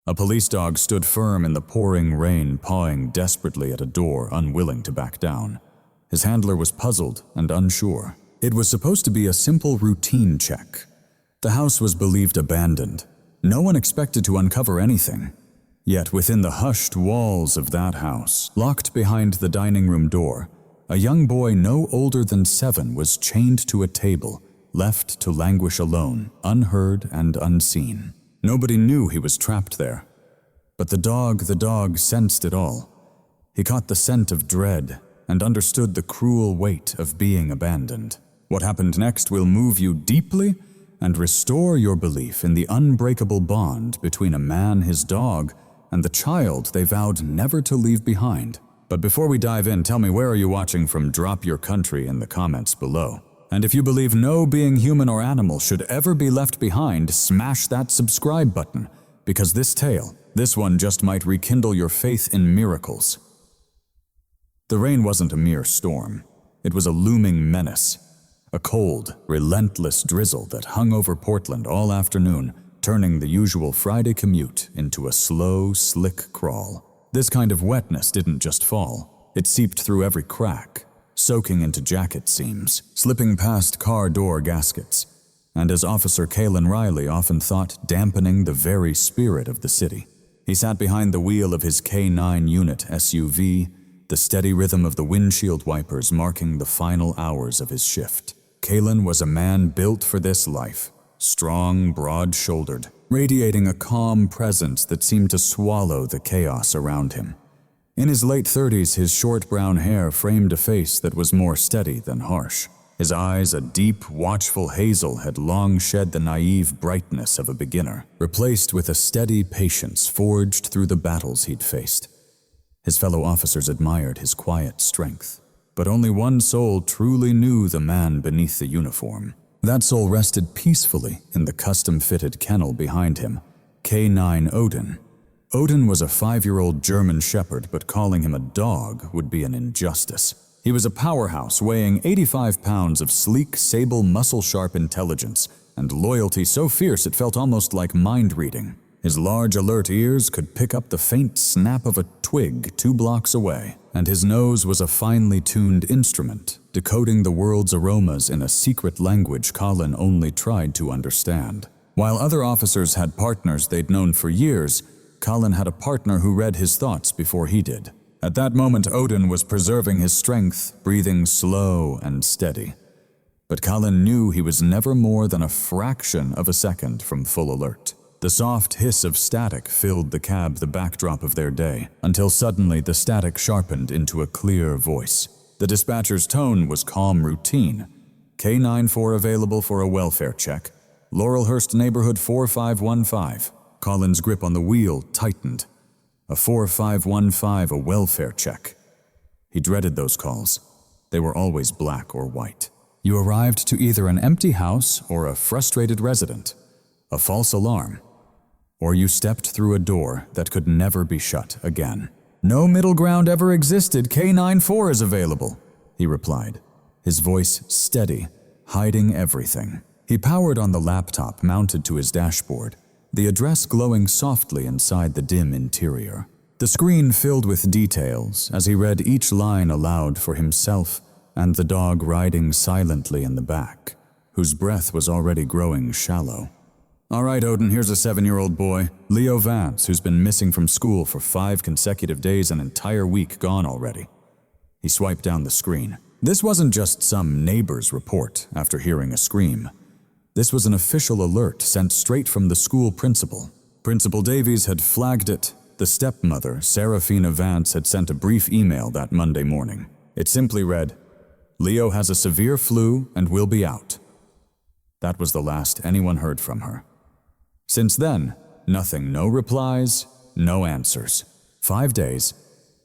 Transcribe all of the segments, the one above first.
A police dog stood firm in the pouring rain, pawing desperately at a door, unwilling to back down. His handler was puzzled and unsure. It was supposed to be a simple routine check. The house was believed abandoned. No one expected to uncover anything. Yet within the hushed walls of that house, locked behind the dining room door, a young boy no older than 7 was chained to a table, left to languish alone, unheard and unseen. Nobody knew he was trapped there. But the dog sensed it all. He caught the scent of dread and understood the cruel weight of being abandoned. What happened next will move you deeply and restore your belief in the unbreakable bond between a man, his dog, and the child they vowed never to leave behind. But before we dive in, tell me, where are you watching from? Drop your country in the comments below. And if you believe no being human or animal should ever be left behind, smash that subscribe button, because this tale, this one just might rekindle your faith in miracles. The rain wasn't a mere storm. It was a looming menace. A cold, relentless drizzle that hung over Portland all afternoon, turning the usual Friday commute into a slow, slick crawl. This kind of wetness didn't just fall. It seeped through every crack, soaking into jacket seams, slipping past car door gaskets, and as Officer Kalen Riley often thought, dampening the very spirit of the city. He sat behind the wheel of his K9 unit SUV, the steady rhythm of the windshield wipers marking the final hours of his shift. Kalen was a man built for this life, strong, broad-shouldered, radiating a calm presence that seemed to swallow the chaos around him. In his late 30s, his short brown hair framed a face that was more steady than harsh. His eyes, a deep, watchful hazel, had long shed the naive brightness of a beginner, replaced with a steady patience forged through the battles he'd faced. His fellow officers admired his quiet strength, but only one soul truly knew the man beneath the uniform. That soul rested peacefully in the custom-fitted kennel behind him, K9 Odin. Odin was a 5-year-old German shepherd, but calling him a dog would be an injustice. He was a powerhouse weighing 85 pounds of sleek, sable, muscle-sharp intelligence and loyalty so fierce it felt almost like mind-reading. His large, alert ears could pick up the faint snap of a twig 2 blocks away, and his nose was a finely tuned instrument, decoding the world's aromas in a secret language Colin only tried to understand. While other officers had partners they'd known for years, Colin had a partner who read his thoughts before he did. At that moment, Odin was preserving his strength, breathing slow and steady. But Colin knew he was never more than a fraction of a second from full alert. The soft hiss of static filled the cab, the backdrop of their day, until suddenly the static sharpened into a clear voice. The dispatcher's tone was calm routine. K94 available for a welfare check. Laurelhurst Neighborhood 4515. Colin's grip on the wheel tightened. A 4515, a welfare check. He dreaded those calls. They were always black or white. You arrived to either an empty house or a frustrated resident, a false alarm, or you stepped through a door that could never be shut again. No middle ground ever existed. K94 is available, he replied, his voice steady, hiding everything. He powered on the laptop mounted to his dashboard, the address glowing softly inside the dim interior. The screen filled with details as he read each line aloud for himself and the dog riding silently in the back, whose breath was already growing shallow. All right, Odin, here's a 7-year-old boy, Leo Vance, who's been missing from school for 5 consecutive days, an entire week gone already. He swiped down the screen. This wasn't just some neighbor's report after hearing a scream. This was an official alert sent straight from the school principal. Principal Davies had flagged it. The stepmother, Seraphina Vance, had sent a brief email that Monday morning. It simply read, "Leo has a severe flu and will be out." That was the last anyone heard from her. Since then, nothing, no replies, no answers. 5 days,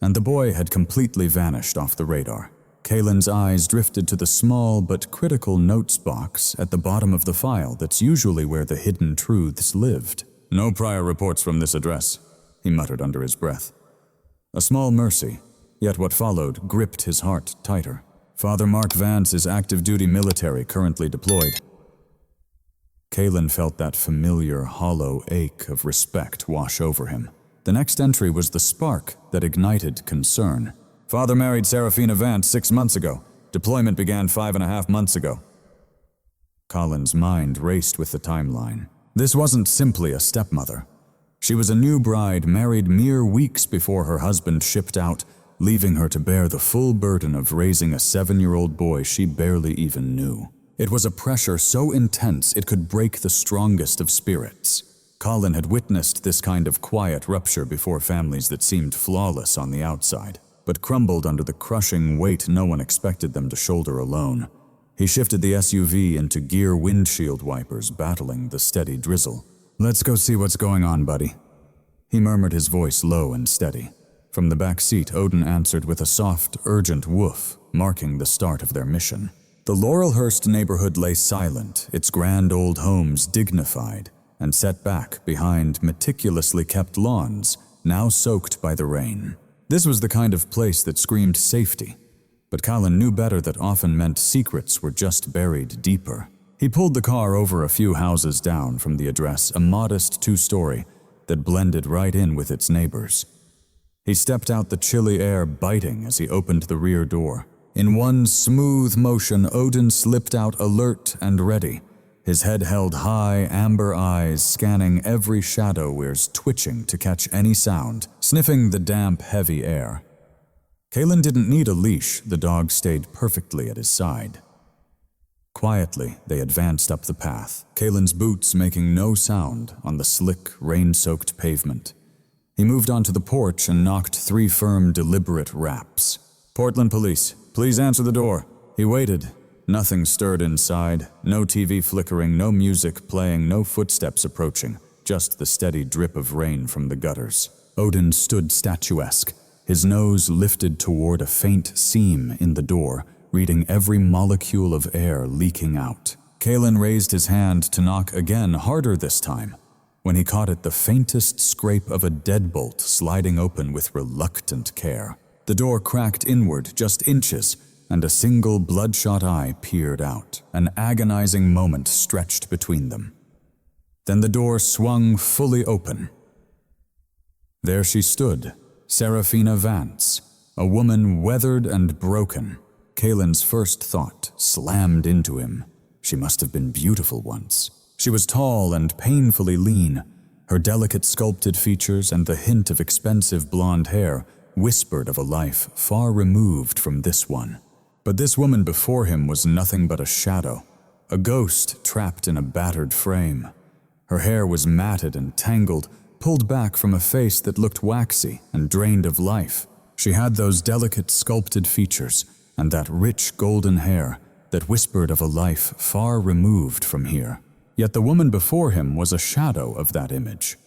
and the boy had completely vanished off the radar. Kalen's eyes drifted to the small but critical notes box at the bottom of the file that's usually where the hidden truths lived. "No prior reports from this address," he muttered under his breath. A small mercy, yet what followed gripped his heart tighter. "Father Mark Vance is active duty military, currently deployed." Kalen felt that familiar, hollow ache of respect wash over him. The next entry was the spark that ignited concern. Father married Serafina Vance 6 months ago. Deployment began 5.5 months ago. Colin's mind raced with the timeline. This wasn't simply a stepmother. She was a new bride married mere weeks before her husband shipped out, leaving her to bear the full burden of raising a 7-year-old boy she barely even knew. It was a pressure so intense it could break the strongest of spirits. Colin had witnessed this kind of quiet rupture before families that seemed flawless on the outside, but crumbled under the crushing weight no one expected them to shoulder alone. He shifted the SUV into gear windshield wipers, battling the steady drizzle. "Let's go see what's going on, buddy." He murmured, his voice low and steady. From the back seat, Odin answered with a soft, urgent woof, marking the start of their mission. The Laurelhurst neighborhood lay silent, its grand old homes dignified and set back behind meticulously kept lawns, now soaked by the rain. This was the kind of place that screamed safety, but Colin knew better that often meant secrets were just buried deeper. He pulled the car over a few houses down from the address, a modest 2-story that blended right in with its neighbors. He stepped out, the chilly air biting as he opened the rear door. In one smooth motion, Odin slipped out, alert and ready, his head held high, amber eyes scanning every shadow, ears twitching to catch any sound, sniffing the damp, heavy air. Kalen didn't need a leash, the dog stayed perfectly at his side. Quietly, they advanced up the path, Kalen's boots making no sound on the slick, rain-soaked pavement. He moved onto the porch and knocked 3 firm, deliberate raps. "Portland Police, please answer the door." He waited. Nothing stirred inside, no TV flickering, no music playing, no footsteps approaching, just the steady drip of rain from the gutters. Odin stood statuesque, his nose lifted toward a faint seam in the door, reading every molecule of air leaking out. Kalen raised his hand to knock again, harder this time. When he caught it, the faintest scrape of a deadbolt sliding open with reluctant care. The door cracked inward just inches, and a single bloodshot eye peered out. An agonizing moment stretched between them. Then the door swung fully open. There she stood, Serafina Vance, a woman weathered and broken. Kalen's first thought slammed into him. She must have been beautiful once. She was tall and painfully lean. Her delicate sculpted features and the hint of expensive blonde hair whispered of a life far removed from this one. But this woman before him was nothing but a shadow, a ghost trapped in a battered frame. Her hair was matted and tangled, pulled back from a face that looked waxy and drained of life. She had those delicate sculpted features and that rich golden hair that whispered of a life far removed from here. Yet the woman before him was a shadow of that image.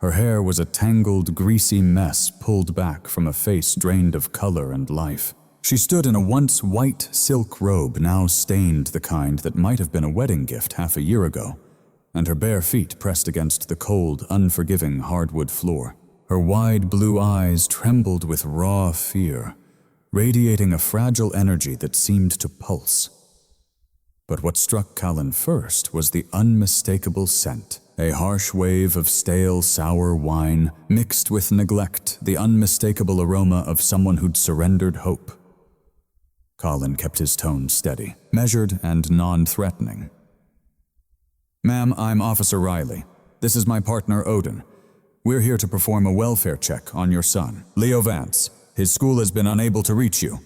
Her hair was a tangled, greasy mess pulled back from a face drained of color and life. She stood in a once white silk robe, now stained the kind that might have been a wedding gift half a year ago, and her bare feet pressed against the cold, unforgiving hardwood floor. Her wide blue eyes trembled with raw fear, radiating a fragile energy that seemed to pulse. But what struck Colin first was the unmistakable scent. A harsh wave of stale, sour wine mixed with neglect, the unmistakable aroma of someone who'd surrendered hope. Colin kept his tone steady, measured and non-threatening. "Ma'am, I'm Officer Riley. This is my partner, Odin. We're here to perform a welfare check on your son, Leo Vance. His school has been unable to reach you."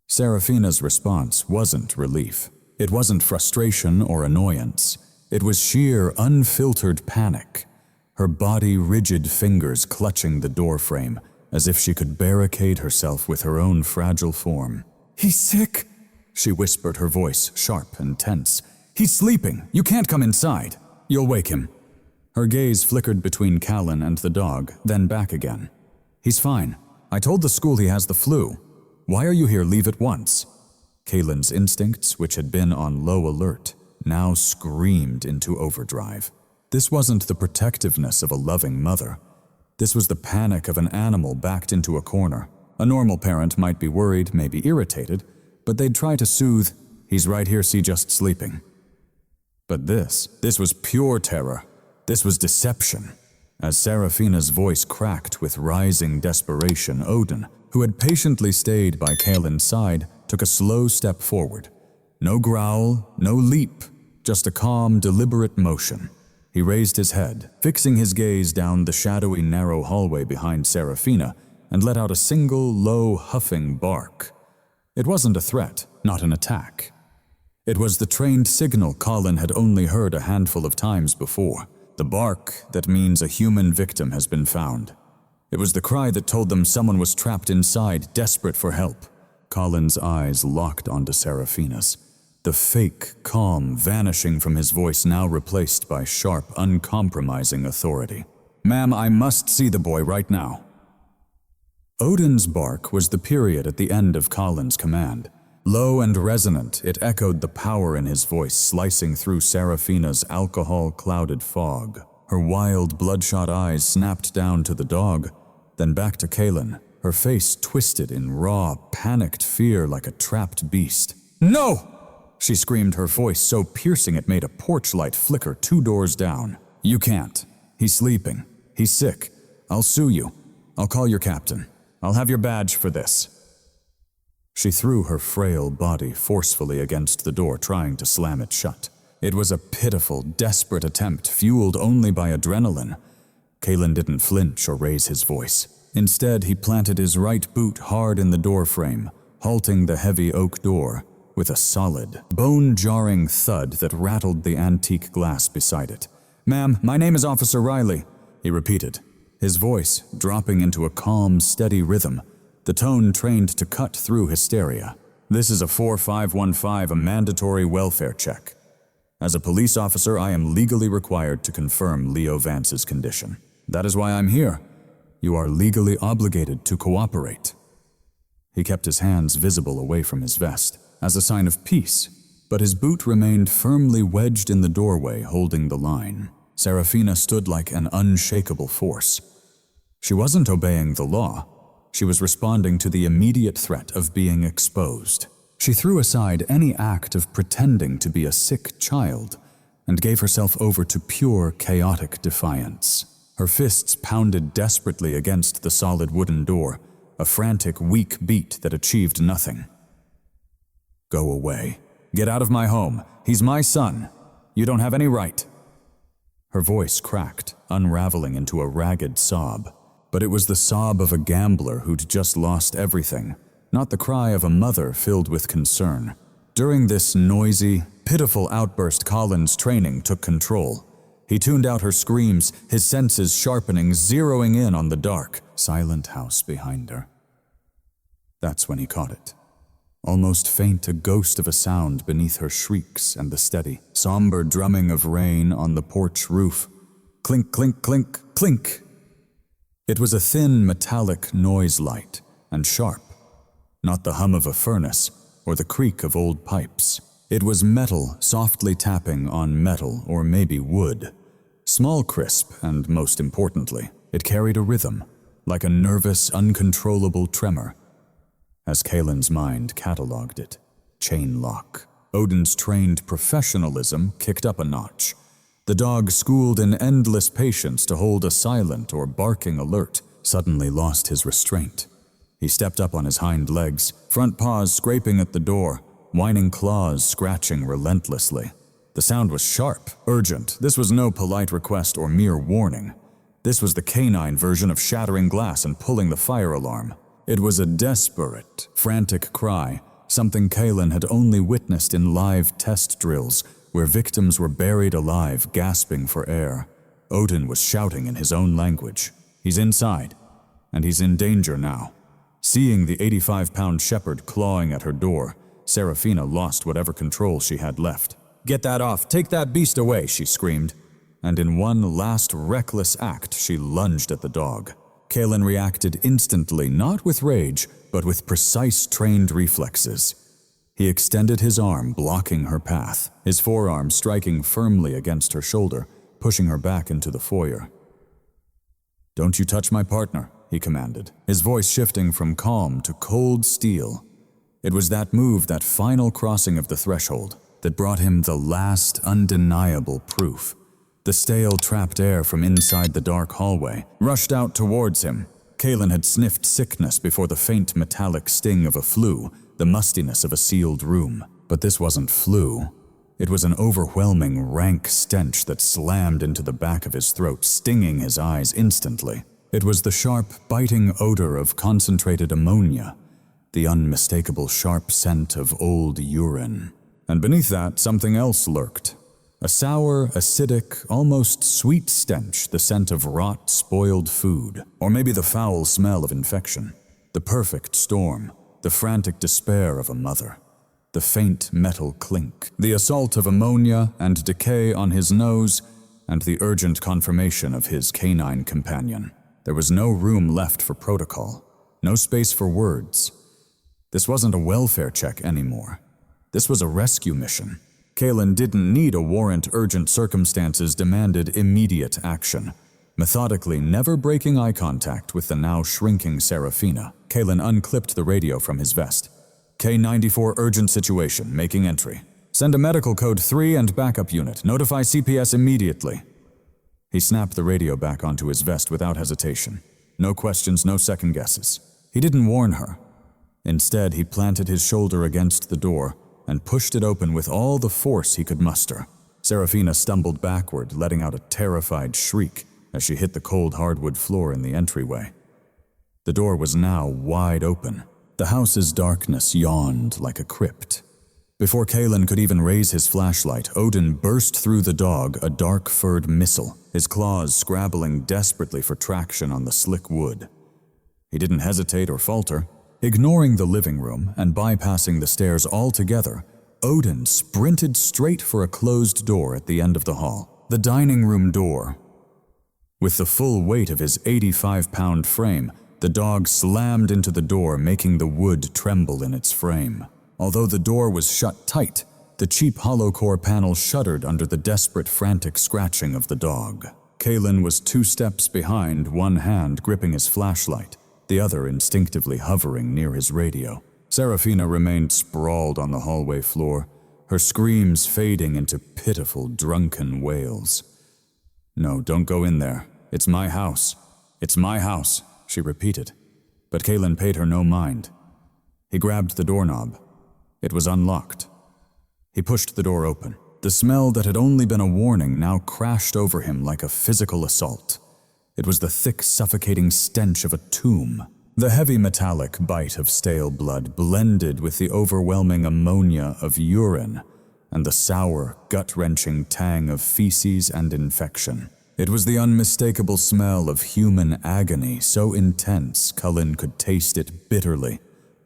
Serafina's response wasn't relief. It wasn't frustration or annoyance. It was sheer, unfiltered panic, her body rigid fingers clutching the doorframe, as if she could barricade herself with her own fragile form. "He's sick," she whispered, her voice sharp and tense. "He's sleeping. You can't come inside. You'll wake him." Her gaze flickered between Callan and the dog, then back again. "He's fine. I told the school he has the flu. Why are you here? Leave at once." Kalen's instincts, which had been on low alert, now screamed into overdrive. This wasn't the protectiveness of a loving mother. This was the panic of an animal backed into a corner. A normal parent might be worried, maybe irritated, but they'd try to soothe, "He's right here, see, just sleeping." But this was pure terror. This was deception. As Serafina's voice cracked with rising desperation, Odin, who had patiently stayed by Kaelin's side, took a slow step forward. No growl, no leap, just a calm, deliberate motion. He raised his head, fixing his gaze down the shadowy, narrow hallway behind Serafina, and let out a single, low, huffing bark. It wasn't a threat, not an attack. It was the trained signal Colin had only heard a handful of times before. The bark that means a human victim has been found. It was the cry that told them someone was trapped inside, desperate for help. Colin's eyes locked onto Serafina's, the fake calm vanishing from his voice now replaced by sharp, uncompromising authority. "Ma'am, I must see the boy right now." Odin's bark was the period at the end of Colin's command. Low and resonant, it echoed the power in his voice, slicing through Serafina's alcohol-clouded fog. Her wild, bloodshot eyes snapped down to the dog, then back to Kaelin, her face twisted in raw, panicked fear like a trapped beast. "No!" she screamed, her voice so piercing it made a porch light flicker 2 doors down. "You can't. He's sleeping. He's sick. I'll sue you. I'll call your captain. I'll have your badge for this." She threw her frail body forcefully against the door, trying to slam it shut. It was a pitiful, desperate attempt, fueled only by adrenaline. Kaelin didn't flinch or raise his voice. Instead, he planted his right boot hard in the doorframe, halting the heavy oak door with a solid, bone-jarring thud that rattled the antique glass beside it. "Ma'am, my name is Officer Riley," he repeated, his voice dropping into a calm, steady rhythm, the tone trained to cut through hysteria. "This is a 4515, a mandatory welfare check. As a police officer, I am legally required to confirm Leo Vance's condition. That is why I'm here. You are legally obligated to cooperate." He kept his hands visible away from his vest, as a sign of peace, but his boot remained firmly wedged in the doorway, holding the line. Serafina stood like an unshakable force. She wasn't obeying the law. She was responding to the immediate threat of being exposed. She threw aside any act of pretending to be a sick child and gave herself over to pure, chaotic defiance. Her fists pounded desperately against the solid wooden door, a frantic, weak beat that achieved nothing. "Go away. Get out of my home. He's my son. You don't have any right." Her voice cracked, unraveling into a ragged sob. But it was the sob of a gambler who'd just lost everything, not the cry of a mother filled with concern. During this noisy, pitiful outburst, Colin's training took control. He tuned out her screams, his senses sharpening, zeroing in on the dark, silent house behind her. That's when he caught it. Almost faint, a ghost of a sound beneath her shrieks and the steady, somber drumming of rain on the porch roof. Clink, clink, clink, clink! It was a thin, metallic noise light, and sharp. Not the hum of a furnace, or the creak of old pipes. It was metal softly tapping on metal, or maybe wood. Small, crisp, and most importantly, it carried a rhythm, like a nervous, uncontrollable tremor. As Kaelin's mind catalogued it, chain lock. Odin's trained professionalism kicked up a notch. The dog, schooled in endless patience to hold a silent or barking alert, suddenly lost his restraint. He stepped up on his hind legs, front paws scraping at the door, whining claws scratching relentlessly. The sound was sharp, urgent. This was no polite request or mere warning. This was the canine version of shattering glass and pulling the fire alarm. It was a desperate, frantic cry, something Kaelin had only witnessed in live test drills, where victims were buried alive, gasping for air. Odin was shouting in his own language. He's inside, and he's in danger now. Seeing the 85-pound shepherd clawing at her door, Serafina lost whatever control she had left. "Get that off! Take that beast away!" she screamed. And in one last reckless act, she lunged at the dog. Kaelin reacted instantly, not with rage, but with precise, trained reflexes. He extended his arm, blocking her path, his forearm striking firmly against her shoulder, pushing her back into the foyer. "Don't you touch my partner," he commanded, his voice shifting from calm to cold steel. It was that move, that final crossing of the threshold, that brought him the last undeniable proof. The stale, trapped air from inside the dark hallway rushed out towards him. Kalen had sniffed sickness before the faint metallic sting of a flu, the mustiness of a sealed room. But this wasn't flu. It was an overwhelming, rank stench that slammed into the back of his throat, stinging his eyes instantly. It was the sharp, biting odor of concentrated ammonia, the unmistakable sharp scent of old urine. And beneath that, something else lurked. A sour, acidic, almost sweet stench, the scent of rot, spoiled food, or maybe the foul smell of infection. The perfect storm, the frantic despair of a mother. The faint metal clink, the assault of ammonia and decay on his nose, and the urgent confirmation of his canine companion. There was no room left for protocol, no space for words. This wasn't a welfare check anymore. This was a rescue mission. Kalen didn't need a warrant. Urgent circumstances demanded immediate action. Methodically, never breaking eye contact with the now shrinking Serafina, Kalen unclipped the radio from his vest. K-94 urgent situation, making entry. Send a medical code 3 and backup unit. Notify CPS immediately. He snapped the radio back onto his vest without hesitation. No questions, no second guesses. He didn't warn her. Instead, he planted his shoulder against the door and pushed it open with all the force he could muster. Serafina stumbled backward, letting out a terrified shriek as she hit the cold hardwood floor in the entryway. The door was now wide open. The house's darkness yawned like a crypt. Before Kalen could even raise his flashlight, Odin burst through the dog, a dark-furred missile, his claws scrabbling desperately for traction on the slick wood. He didn't hesitate or falter. Ignoring the living room and bypassing the stairs altogether, Odin sprinted straight for a closed door at the end of the hall. The dining room door. With the full weight of his 85-pound frame, the dog slammed into the door, making the wood tremble in its frame. Although the door was shut tight, the cheap hollow core panel shuddered under the desperate, frantic scratching of the dog. Kalen was 2 steps behind, one hand gripping his flashlight, the other instinctively hovering near his radio. Serafina remained sprawled on the hallway floor, her screams fading into pitiful, drunken wails. "No, don't go in there. It's my house. It's my house," she repeated. But Kalen paid her no mind. He grabbed the doorknob. It was unlocked. He pushed the door open. The smell that had only been a warning now crashed over him like a physical assault. It was the thick, suffocating stench of a tomb. The heavy metallic bite of stale blood blended with the overwhelming ammonia of urine and the sour, gut-wrenching tang of feces and infection. It was the unmistakable smell of human agony, so intense Cullen could taste it bitterly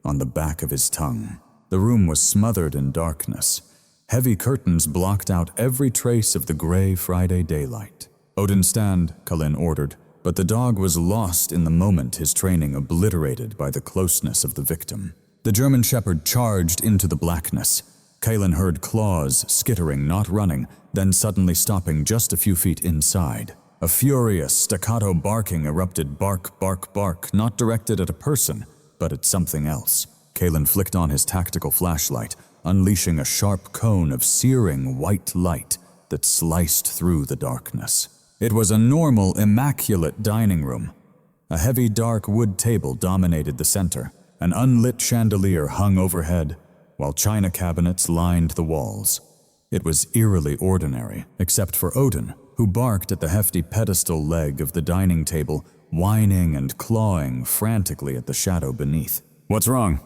on the back of his tongue. The room was smothered in darkness. Heavy curtains blocked out every trace of the gray Friday daylight. "Odin, stand," Cullen ordered, but the dog was lost in the moment, his training obliterated by the closeness of the victim. The German shepherd charged into the blackness. Kalen heard claws skittering, not running, then suddenly stopping just a few feet inside. A furious, staccato barking erupted, bark, bark, bark, not directed at a person, but at something else. Kalen flicked on his tactical flashlight, unleashing a sharp cone of searing white light that sliced through the darkness. It was a normal, immaculate dining room. A heavy, dark wood table dominated the center. An unlit chandelier hung overhead, while china cabinets lined the walls. It was eerily ordinary, except for Odin, who barked at the hefty pedestal leg of the dining table, whining and clawing frantically at the shadow beneath. "What's wrong?"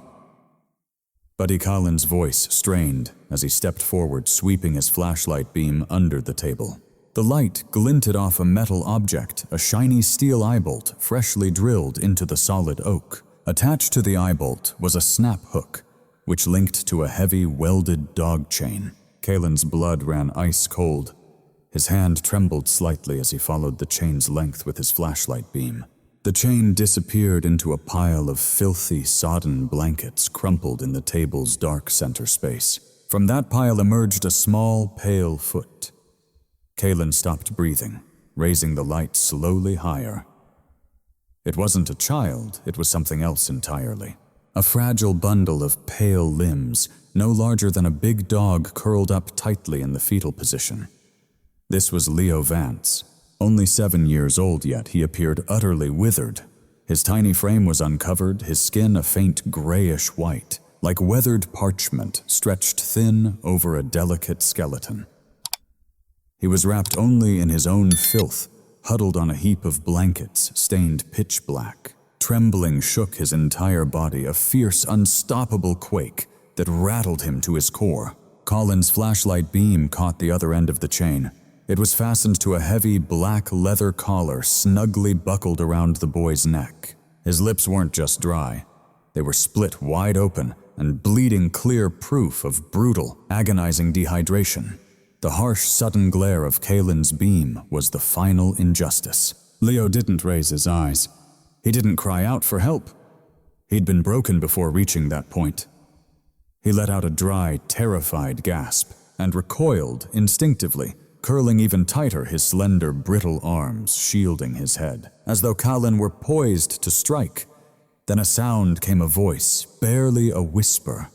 Buddy Cullen's voice strained as he stepped forward, sweeping his flashlight beam under the table. The light glinted off a metal object, a shiny steel eye-bolt freshly drilled into the solid oak. Attached to the eye-bolt was a snap hook, which linked to a heavy, welded dog chain. Kalen's blood ran ice-cold. His hand trembled slightly as he followed the chain's length with his flashlight beam. The chain disappeared into a pile of filthy, sodden blankets crumpled in the table's dark center space. From that pile emerged a small, pale foot. Kalen stopped breathing, raising the light slowly higher. It wasn't a child, it was something else entirely. a fragile bundle of pale limbs, no larger than a big dog curled up tightly in the fetal position. This was Leo Vance. Only 7 years old, yet he appeared utterly withered. His tiny frame was uncovered, his skin a faint grayish white, like weathered parchment stretched thin over a delicate skeleton. He was wrapped only in his own filth, huddled on a heap of blankets stained pitch black. Trembling shook his entire body, a fierce, unstoppable quake that rattled him to his core. Colin's flashlight beam caught the other end of the chain. It was fastened to a heavy black leather collar snugly buckled around the boy's neck. His lips weren't just dry. They were split wide open and bleeding clear proof of brutal, agonizing dehydration. The harsh, sudden glare of Kalen's beam was the final injustice. Leo didn't raise his eyes. He didn't cry out for help. He'd been broken before reaching that point. He let out a dry, terrified gasp and recoiled instinctively, curling even tighter his slender, brittle arms, shielding his head, as though Kalen were poised to strike. Then a sound came, a voice, barely a whisper,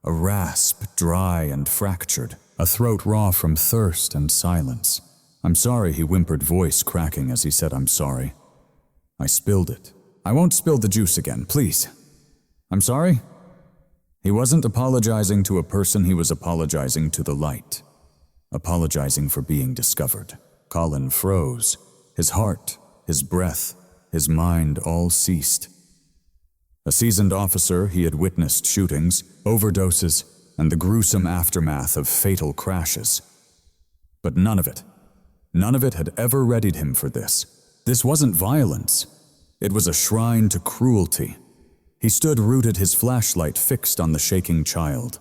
a rasp, dry and fractured, a throat raw from thirst and silence. "I'm sorry," he whimpered, voice cracking as he said, "I'm sorry. I spilled it. I won't spill the juice again, please. I'm sorry." He wasn't apologizing to a person, he was apologizing to the light. Apologizing for being discovered. Colin froze. His heart, his breath, his mind all ceased. A seasoned officer, he had witnessed shootings, overdoses, and the gruesome aftermath of fatal crashes. But none of it had ever readied him for this. This wasn't violence. It was a shrine to cruelty. He stood rooted, his flashlight fixed on the shaking child.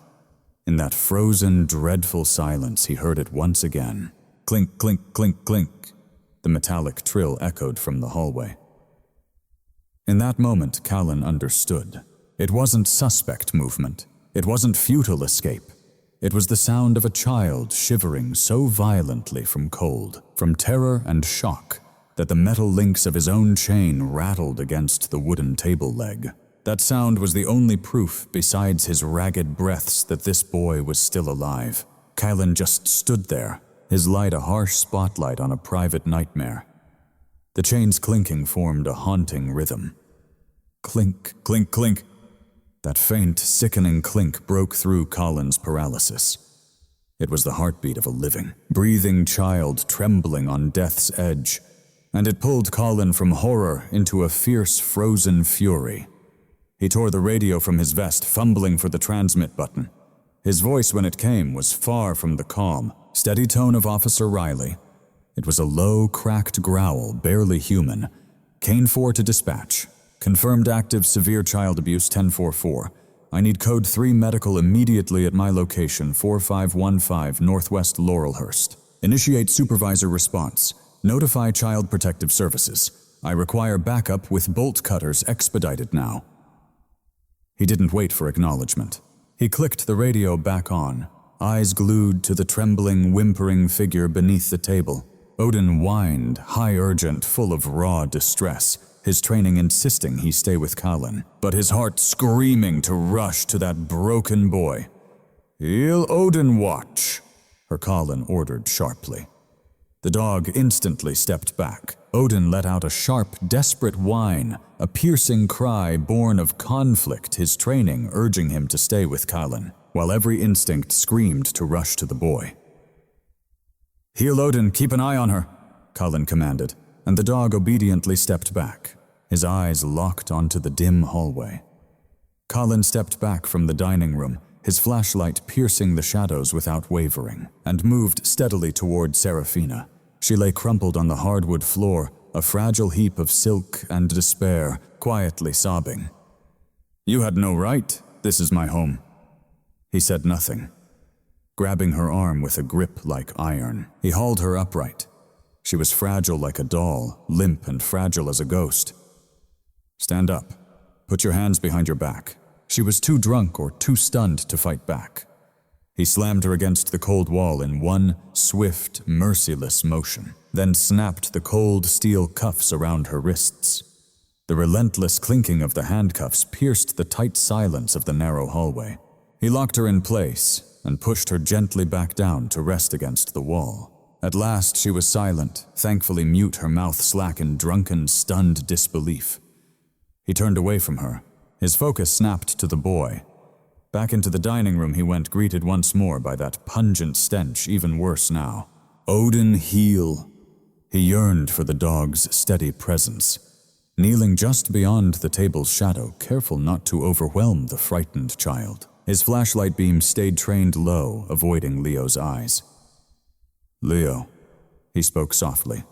In that frozen, dreadful silence, he heard it once again. Clink, clink, clink, clink. The metallic trill echoed from the hallway. In that moment, Kalen understood. It wasn't suspect movement. It wasn't futile escape. It was the sound of a child shivering so violently from cold, from terror and shock, that the metal links of his own chain rattled against the wooden table leg. That sound was the only proof, besides his ragged breaths, that this boy was still alive. Kalen just stood there, his light a harsh spotlight on a private nightmare. The chains clinking formed a haunting rhythm. Clink, clink, clink. That faint, sickening clink broke through Colin's paralysis. It was the heartbeat of a living, breathing child trembling on death's edge, and it pulled Colin from horror into a fierce, frozen fury. He tore the radio from his vest, fumbling for the transmit button. His voice, when it came, was far from the calm, steady tone of Officer Riley. It was a low, cracked growl, barely human. Kane 4 to dispatch. Confirmed active severe child abuse 1044. I need code 3 medical immediately at my location, 4515 Northwest Laurelhurst. Initiate supervisor response. Notify Child Protective Services. I require backup with bolt cutters expedited now. He didn't wait for acknowledgement. He clicked the radio back on, eyes glued to the trembling, whimpering figure beneath the table. Odin whined, high urgent, full of raw distress, his training insisting he stay with Kalen, but his heart screaming to rush to that broken boy. "He'll Odin watch," her Kalen ordered sharply. The dog instantly stepped back. Odin let out a sharp, desperate whine, a piercing cry born of conflict, his training urging him to stay with Kalen, while every instinct screamed to rush to the boy. "Heel Odin, keep an eye on her," Kalen commanded, and the dog obediently stepped back, his eyes locked onto the dim hallway. Kalen stepped back from the dining room, his flashlight piercing the shadows without wavering, and moved steadily toward Serafina. She lay crumpled on the hardwood floor, a fragile heap of silk and despair, quietly sobbing. "You had no right. This is my home." He said nothing. Grabbing her arm with a grip like iron, he hauled her upright. She was fragile like a doll, limp and fragile as a ghost. "Stand up. Put your hands behind your back." She was too drunk or too stunned to fight back. He slammed her against the cold wall in one swift, merciless motion, then snapped the cold steel cuffs around her wrists. The relentless clinking of the handcuffs pierced the tight silence of the narrow hallway. He locked her in place and pushed her gently back down to rest against the wall. At last she was silent, thankfully mute, her mouth slack in drunken, stunned disbelief. He turned away from her. His focus snapped to the boy. Back into the dining room he went, greeted once more by that pungent stench, even worse now. Odin Heel. He yearned for the dog's steady presence. Kneeling just beyond the table's shadow, careful not to overwhelm the frightened child. His flashlight beam stayed trained low, avoiding Leo's eyes. "Leo," he spoke softly,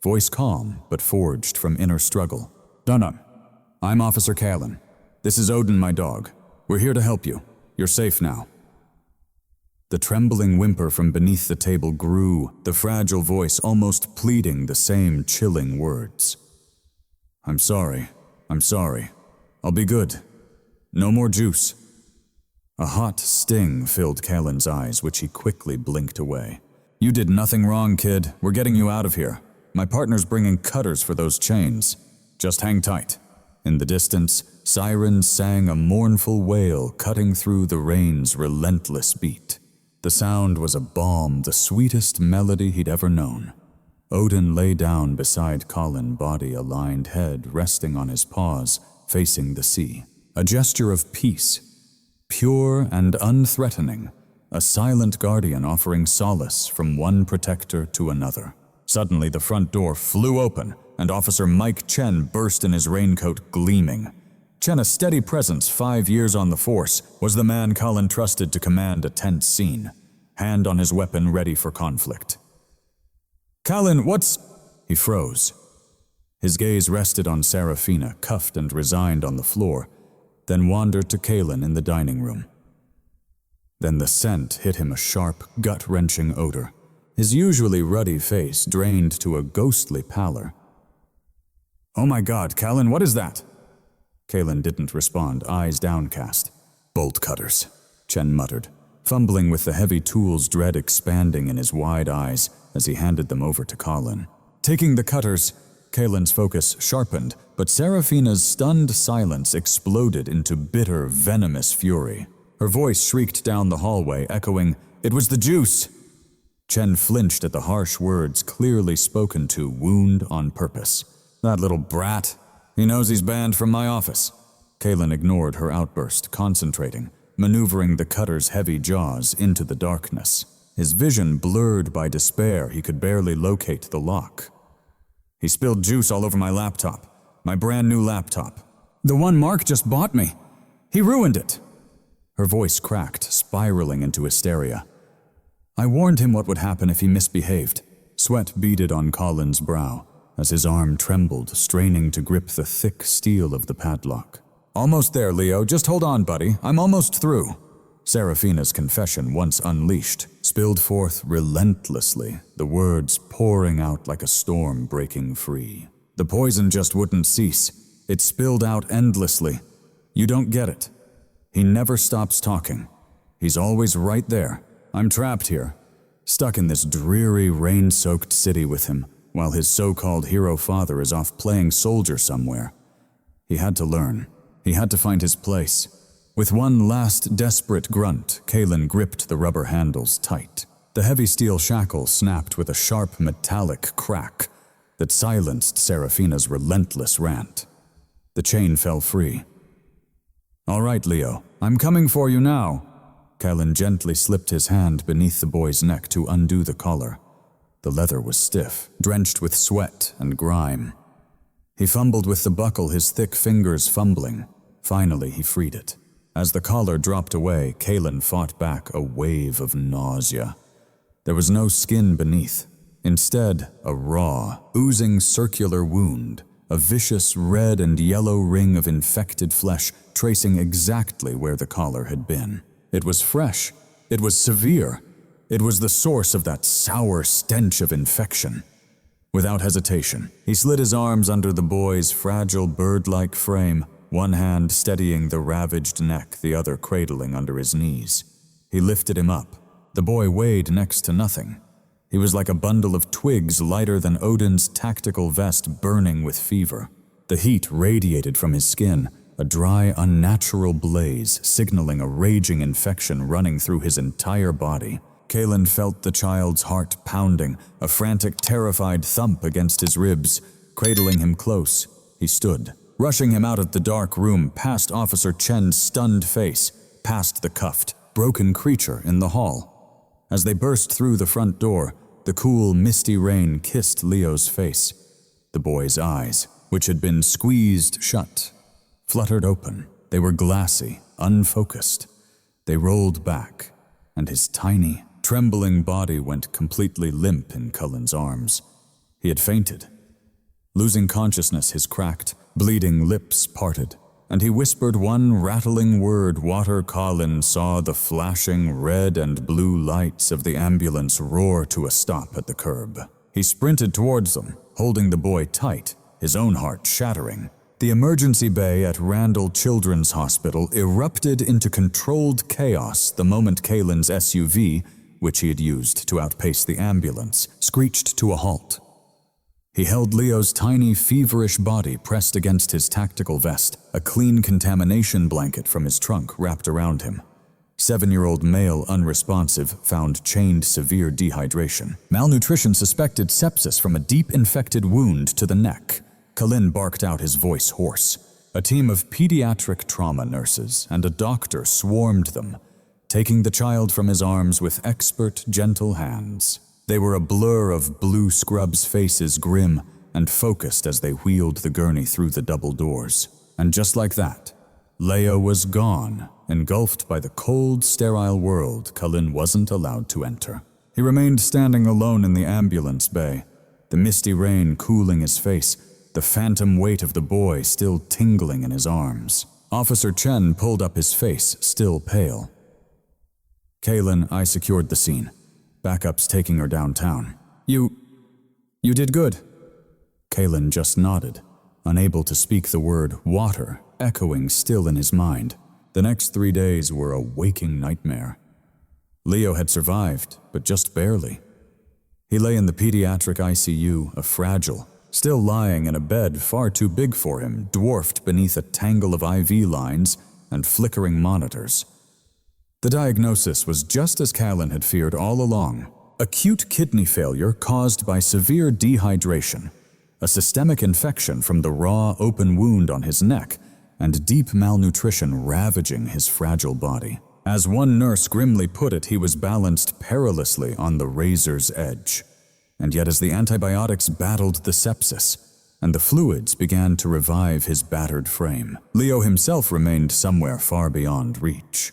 voice calm but forged from inner struggle. "Dunham, I'm Officer Callan. This is Odin, my dog. We're here to help you. You're safe now." The trembling whimper from beneath the table grew, the fragile voice almost pleading the same chilling words. I'm sorry. I'll be good. No more juice." A hot sting filled Callan's eyes, which he quickly blinked away. "You did nothing wrong, kid. We're getting you out of here. My partner's bringing cutters for those chains. Just hang tight." In the distance, sirens sang a mournful wail cutting through the rain's relentless beat. The sound was a balm, the sweetest melody he'd ever known. Odin lay down beside Colin, body aligned, head resting on his paws, facing the sea. A gesture of peace, pure and unthreatening, a silent guardian offering solace from one protector to another. Suddenly the front door flew open, and Officer Mike Chen burst in his raincoat gleaming. Chen, a steady presence, 5 years on the force, was the man Colin trusted to command a tense scene, hand on his weapon ready for conflict. "Colin, what's—" He froze. His gaze rested on Serafina, cuffed and resigned on the floor, then wandered to Callan in the dining room. Then the scent hit him, a sharp, gut-wrenching odor. His usually ruddy face drained to a ghostly pallor. "Oh my God, Callan, what is that?" Callan didn't respond, eyes downcast. "Bolt cutters," Chen muttered, fumbling with the heavy tools, dread expanding in his wide eyes as he handed them over to Colin. Taking the cutters, Callan's focus sharpened, but Serafina's stunned silence exploded into bitter, venomous fury. Her voice shrieked down the hallway, echoing, "It was the juice!" Chen flinched at the harsh words, clearly spoken to, wound on purpose. "That little brat. He knows he's banned from my office." Callan ignored her outburst, concentrating, maneuvering the cutter's heavy jaws into the darkness. His vision blurred by despair, he could barely locate the lock. "He spilled juice all over my laptop. My brand new laptop. The one Mark just bought me. He ruined it." Her voice cracked, spiraling into hysteria. "I warned him what would happen if he misbehaved." Sweat beaded on Colin's brow as his arm trembled, straining to grip the thick steel of the padlock. "Almost there, Leo. Just hold on, buddy. I'm almost through." Serafina's confession, once unleashed, spilled forth relentlessly, the words pouring out like a storm breaking free. The poison just wouldn't cease. It spilled out endlessly. You don't get it. He never stops talking. He's always right there. I'm trapped here, stuck in this dreary, rain-soaked city with him, while his so-called hero father is off playing soldier somewhere. He had to learn. He had to find his place. With one last desperate grunt, Callan gripped the rubber handles tight. The heavy steel shackle snapped with a sharp metallic crack that silenced Serafina's relentless rant. The chain fell free. "All right, Leo, I'm coming for you now." Callan gently slipped his hand beneath the boy's neck to undo the collar. The leather was stiff, drenched with sweat and grime. He fumbled with the buckle, his thick fingers fumbling. Finally, he freed it. As the collar dropped away, Callan fought back a wave of nausea. There was no skin beneath. Instead, a raw, oozing circular wound, a vicious red and yellow ring of infected flesh tracing exactly where the collar had been. It was fresh. It was severe. It was the source of that sour stench of infection. Without hesitation, he slid his arms under the boy's fragile bird-like frame, one hand steadying the ravaged neck, the other cradling under his knees. He lifted him up. The boy weighed next to nothing. He was like a bundle of twigs lighter than Odin's tactical vest burning with fever. The heat radiated from his skin, a dry, unnatural blaze signaling a raging infection running through his entire body. Kalen felt the child's heart pounding, a frantic, terrified thump against his ribs. Cradling him close, he stood, rushing him out of the dark room, past Officer Chen's stunned face, past the cuffed, broken creature in the hall. As they burst through the front door, the cool, misty rain kissed Leo's face. The boy's eyes, which had been squeezed shut, fluttered open. They were glassy, unfocused. They rolled back, and his tiny, trembling body went completely limp in Cullen's arms. He had fainted. Losing consciousness, his cracked, bleeding lips parted, and he whispered one rattling word. Cullen saw the flashing red and blue lights of the ambulance roar to a stop at the curb. He sprinted towards them, holding the boy tight, his own heart shattering. The emergency bay at Randall Children's Hospital erupted into controlled chaos the moment Kalen's SUV, which he had used to outpace the ambulance, screeched to a halt. He held Leo's tiny, feverish body pressed against his tactical vest, a clean contamination blanket from his trunk wrapped around him. 7-year-old male unresponsive, found chained severe dehydration. Malnutrition suspected sepsis from a deep infected wound to the neck. Cullen barked out, his voice hoarse. A team of pediatric trauma nurses and a doctor swarmed them, taking the child from his arms with expert, gentle hands. They were a blur of blue scrubs' faces, grim and focused as they wheeled the gurney through the double doors. And just like that, Leo was gone, engulfed by the cold, sterile world Cullen wasn't allowed to enter. He remained standing alone in the ambulance bay, the misty rain cooling his face, the phantom weight of the boy still tingling in his arms. Officer Chen pulled up his face, still pale. "Kalen, I secured the scene. Backup's taking her downtown." You did good." Kalen just nodded, unable to speak the word water, echoing still in his mind. The next 3 days were a waking nightmare. Leo had survived, but just barely. He lay in the pediatric ICU, a fragile, still lying in a bed far too big for him, dwarfed beneath a tangle of IV lines and flickering monitors. The diagnosis was just as Callan had feared all along: acute kidney failure caused by severe dehydration, a systemic infection from the raw, open wound on his neck, and deep malnutrition ravaging his fragile body. As one nurse grimly put it, he was balanced perilously on the razor's edge. And yet as the antibiotics battled the sepsis, and the fluids began to revive his battered frame, Leo himself remained somewhere far beyond reach.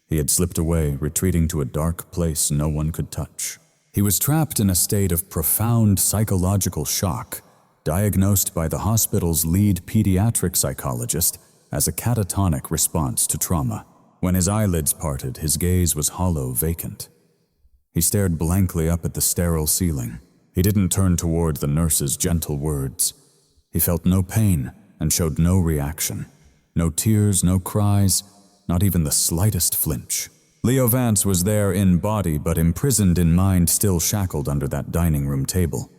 He had slipped away, retreating to a dark place no one could touch. He was trapped in a state of profound psychological shock, diagnosed by the hospital's lead pediatric psychologist as a catatonic response to trauma. When his eyelids parted, his gaze was hollow, vacant. He stared blankly up at the sterile ceiling. He didn't turn toward the nurse's gentle words. He felt no pain and showed no reaction. No tears, no cries, not even the slightest flinch. Leo Vance was there in body, but imprisoned in mind, still shackled under that dining room table.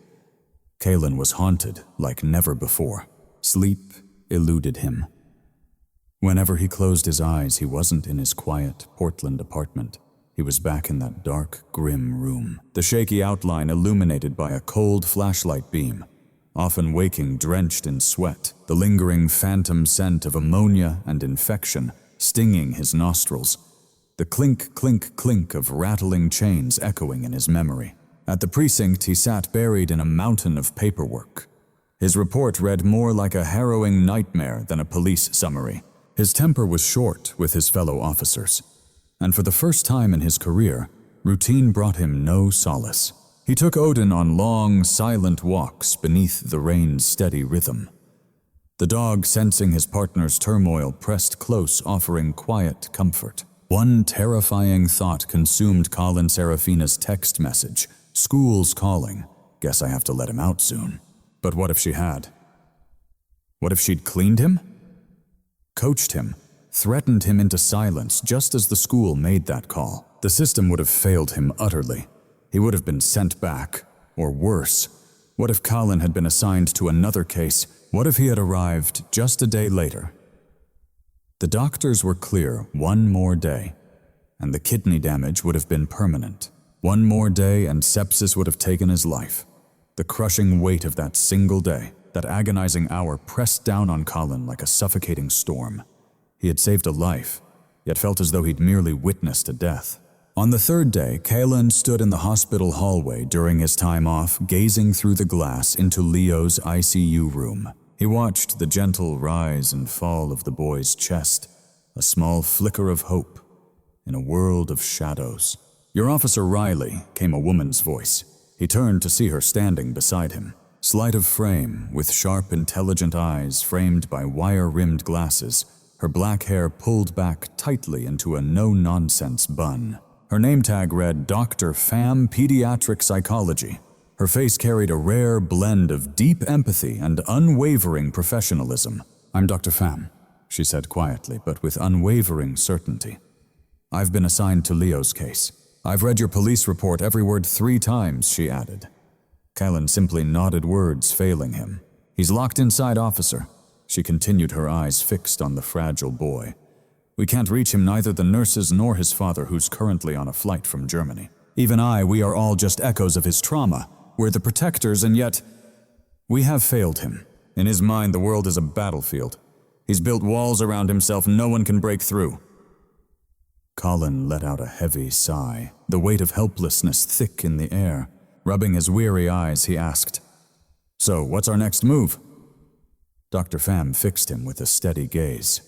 Kalen was haunted like never before. Sleep eluded him. Whenever he closed his eyes, he wasn't in his quiet Portland apartment. He was back in that dark, grim room, the shaky outline illuminated by a cold flashlight beam, often waking drenched in sweat, the lingering phantom scent of ammonia and infection stinging his nostrils, the clink, clink, clink of rattling chains echoing in his memory. At the precinct, he sat buried in a mountain of paperwork. His report read more like a harrowing nightmare than a police summary. His temper was short with his fellow officers, and for the first time in his career, routine brought him no solace. He took Odin on long, silent walks beneath the rain's steady rhythm. The dog, sensing his partner's turmoil, pressed close, offering quiet comfort. One terrifying thought consumed Colin Serafina's text message: "School's calling. Guess I have to let him out soon." But what if she had? What if she'd cleaned him? Coached him, threatened him into silence just as the school made that call? The system would have failed him utterly. He would have been sent back, or worse. What if Colin had been assigned to another case, What if he had arrived just a day later? The doctors were clear: one more day, and the kidney damage would have been permanent. One more day and sepsis would have taken his life. The crushing weight of that single day, that agonizing hour, pressed down on Colin like a suffocating storm. He had saved a life, yet felt as though he'd merely witnessed a death. On the third day, Kalin stood in the hospital hallway during his time off, gazing through the glass into Leo's ICU room. He watched the gentle rise and fall of the boy's chest, a small flicker of hope in a world of shadows. "Your Officer Riley," came a woman's voice. He turned to see her standing beside him. Slight of frame, with sharp, intelligent eyes framed by wire-rimmed glasses, her black hair pulled back tightly into a no-nonsense bun. Her name tag read Dr. Pham Pediatric Psychology. Her face carried a rare blend of deep empathy and unwavering professionalism. "I'm Dr. Pham," she said quietly, but with unwavering certainty. "I've been assigned to Leo's case. I've read your police report every word 3 times, she added. Kalin simply nodded, words failing him. "He's locked inside, officer." She continued, her eyes fixed on the fragile boy. "We can't reach him, neither the nurses nor his father, who's currently on a flight from Germany. Even we are all just echoes of his trauma. We're the protectors, and yet we have failed him. In his mind, the world is a battlefield. He's built walls around himself no one can break through." Colin let out a heavy sigh, the weight of helplessness thick in the air. Rubbing his weary eyes, he asked, "So, what's our next move?" Dr. Pham fixed him with a steady gaze.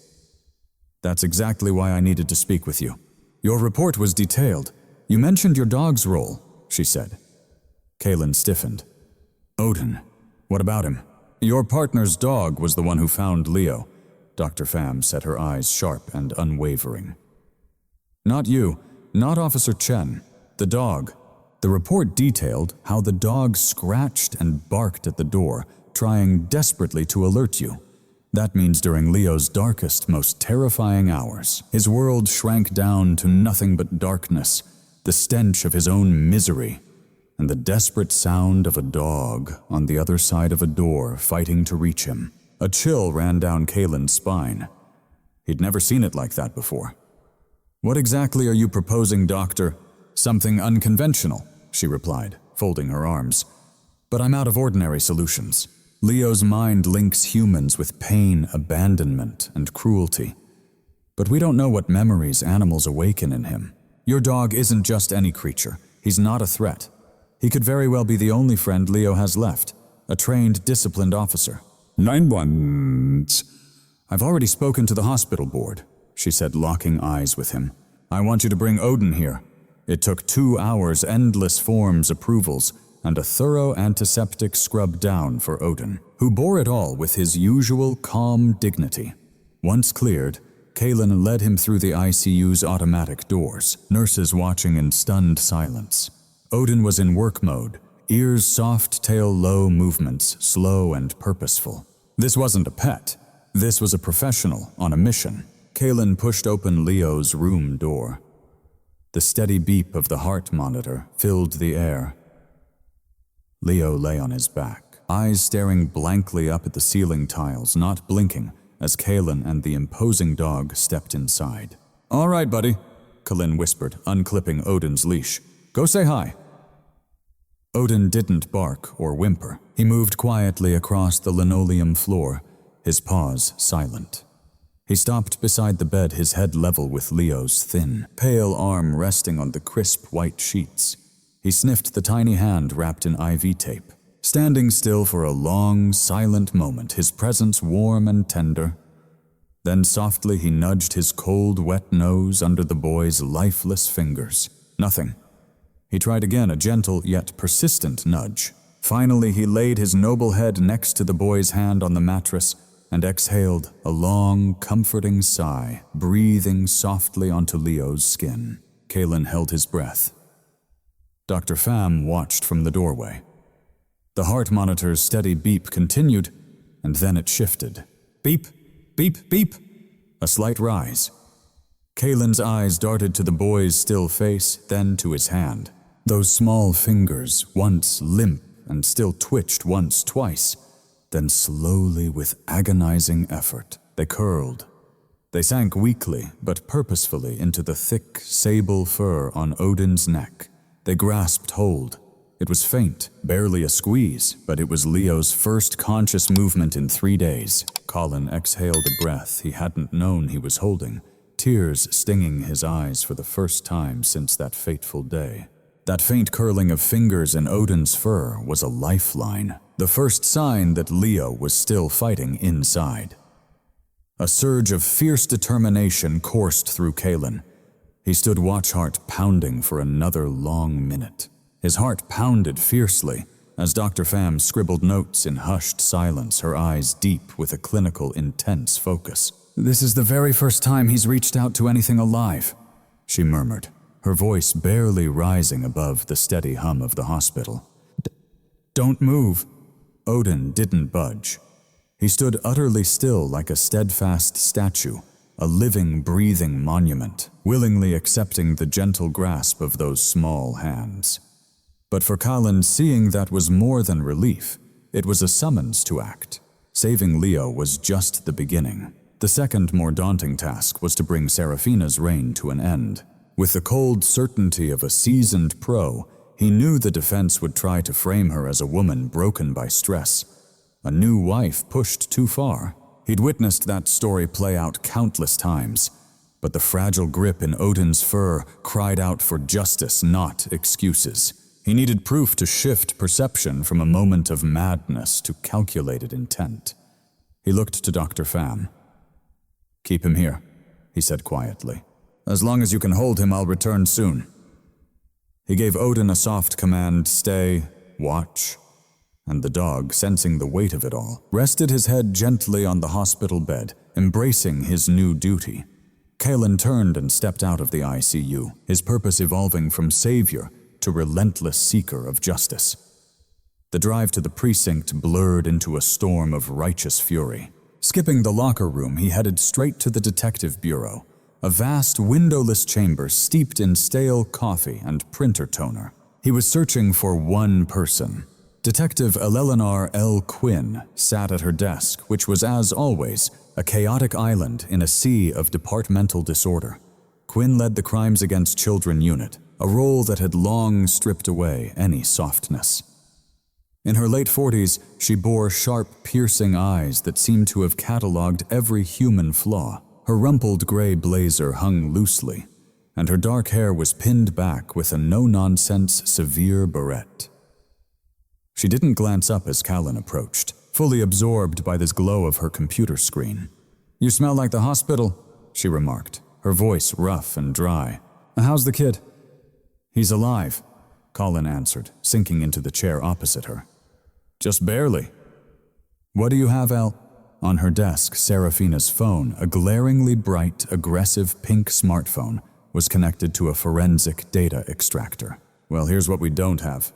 "That's exactly why I needed to speak with you. Your report was detailed. You mentioned your dog's role," she said. Kalin stiffened. "Odin, what about him?" "Your partner's dog was the one who found Leo." Dr. Pham set her eyes sharp and unwavering. "Not you, not Officer Chen, the dog." The report detailed how the dog scratched and barked at the door, trying desperately to alert you. That means during Leo's darkest, most terrifying hours, his world shrank down to nothing but darkness, the stench of his own misery, and the desperate sound of a dog on the other side of a door fighting to reach him. A chill ran down Kalin's spine. He'd never seen it like that before. "What exactly are you proposing, Doctor?" "Something unconventional," she replied, folding her arms. "But I'm out of ordinary solutions. Leo's mind links humans with pain, abandonment, and cruelty. But we don't know what memories animals awaken in him. Your dog isn't just any creature. He's not a threat. He could very well be the only friend Leo has left, a trained, disciplined officer." 911. "I've already spoken to the hospital board," she said, locking eyes with him. "I want you to bring Odin here." It took 2 hours, endless forms, approvals, and a thorough antiseptic scrub down for Odin, who bore it all with his usual calm dignity. Once cleared, Kalin led him through the ICU's automatic doors, nurses watching in stunned silence. Odin was in work mode, ears soft, tail low movements, slow and purposeful. This wasn't a pet. This was a professional on a mission. Kalin pushed open Leo's room door. The steady beep of the heart monitor filled the air. Leo lay on his back, eyes staring blankly up at the ceiling tiles, not blinking, as Kalin and the imposing dog stepped inside. "All right, buddy," Kalin whispered, unclipping Odin's leash. "Go say hi." Odin didn't bark or whimper. He moved quietly across the linoleum floor, his paws silent. He stopped beside the bed, his head level with Leo's thin, pale arm resting on the crisp white sheets. He sniffed the tiny hand wrapped in IV tape. Standing still for a long, silent moment, his presence warm and tender. Then softly he nudged his cold, wet nose under the boy's lifeless fingers. Nothing. He tried again, a gentle yet persistent nudge. Finally, he laid his noble head next to the boy's hand on the mattress and exhaled a long, comforting sigh, breathing softly onto Leo's skin. Kalin held his breath. Dr. Pham watched from the doorway. The heart monitor's steady beep continued, and then it shifted. Beep, beep, beep. A slight rise. Kalin's eyes darted to the boy's still face, then to his hand. Those small fingers, once limp and still twitched once, twice. Then slowly, with agonizing effort, they curled. They sank weakly but purposefully into the thick sable fur on Odin's neck. They grasped hold. It was faint, barely a squeeze, but it was Leo's first conscious movement in 3 days. Colin exhaled a breath he hadn't known he was holding, tears stinging his eyes for the first time since that fateful day. That faint curling of fingers in Odin's fur was a lifeline, the first sign that Leo was still fighting inside. A surge of fierce determination coursed through Kalin. He stood watch-heart pounding for another long minute. His heart pounded fiercely as Dr. Pham scribbled notes in hushed silence, her eyes deep with a clinical, intense focus. "This is the very first time he's reached out to anything alive," she murmured, her voice barely rising above the steady hum of the hospital. "Don't move." Odin didn't budge. He stood utterly still like a steadfast statue, a living, breathing monument, willingly accepting the gentle grasp of those small hands. But for Colin, seeing that was more than relief. It was a summons to act. Saving Leo was just the beginning. The second, more daunting task was to bring Serafina's reign to an end. With the cold certainty of a seasoned pro, he knew the defense would try to frame her as a woman broken by stress. A new wife pushed too far. He'd witnessed that story play out countless times. But the fragile grip in Odin's fur cried out for justice, not excuses. He needed proof to shift perception from a moment of madness to calculated intent. He looked to Dr. Pham. "Keep him here," he said quietly. "As long as you can hold him, I'll return soon." He gave Odin a soft command, "Stay, watch," and the dog, sensing the weight of it all, rested his head gently on the hospital bed, embracing his new duty. Kalin turned and stepped out of the ICU, his purpose evolving from savior to relentless seeker of justice. The drive to the precinct blurred into a storm of righteous fury. Skipping the locker room, he headed straight to the detective bureau, a vast windowless chamber steeped in stale coffee and printer toner. He was searching for one person. Detective Eleanor L. Quinn sat at her desk, which was, as always, a chaotic island in a sea of departmental disorder. Quinn led the Crimes Against Children unit, a role that had long stripped away any softness. In her late 40s, she bore sharp, piercing eyes that seemed to have catalogued every human flaw. Her rumpled gray blazer hung loosely, and her dark hair was pinned back with a no-nonsense, severe barrette. She didn't glance up as Callan approached, fully absorbed by this glow of her computer screen. "You smell like the hospital," she remarked, her voice rough and dry. "How's the kid?" "He's alive," Colin answered, sinking into the chair opposite her. "Just barely." "What do you have, El?" On her desk, Serafina's phone, a glaringly bright, aggressive pink smartphone, was connected to a forensic data extractor. "Well, here's what we don't have,"